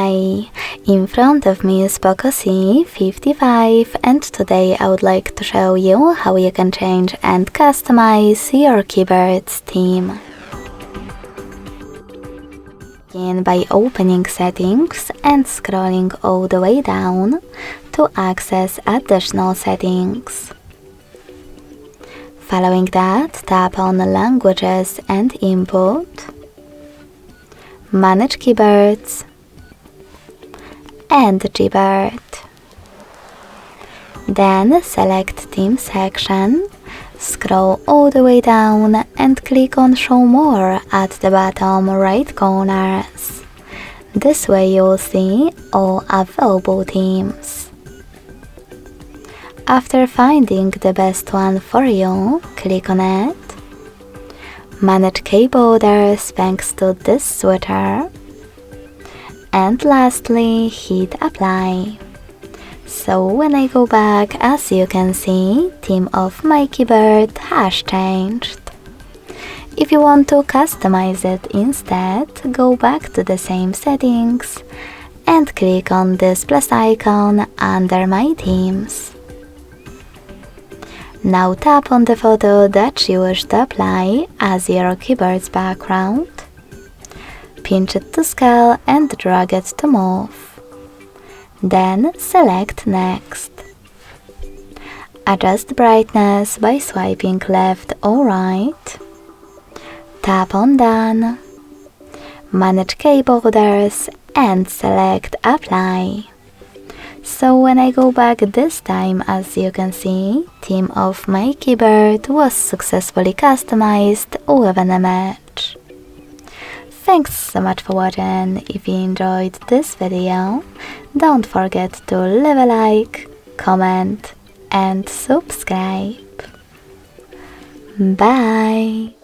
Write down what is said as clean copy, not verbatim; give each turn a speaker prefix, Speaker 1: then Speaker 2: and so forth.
Speaker 1: Hi! In front of me is POCO C55 and today I would like to show you how you can change and customize your keyboard's theme. Begin by opening settings and scrolling all the way down to access additional settings. Following that, tap on Languages and Input, Manage Keyboards, and Gboard. Then select Theme section, scroll all the way down and click on Show More at the bottom right corners. This way you'll see all available themes. After finding the best one for you, click on it. Manage key borders thanks to this switcher. And lastly, hit Apply. So when I go back, as you can see, theme of my keyboard has changed. If you want to customize it instead, go back to the same settings and click on this plus icon under My Themes. Now tap on the photo that you wish to apply as your keyboard's background. Pinch it to scale and drag it to move. Then select Next. Adjust brightness by swiping left or right. Tap on Done. Manage key borders and select Apply. So when I go back this time, as you can see, theme of my keyboard was successfully customized with an image. Thanks so much for watching. If you enjoyed this video, don't forget to leave a like, comment and subscribe. Bye!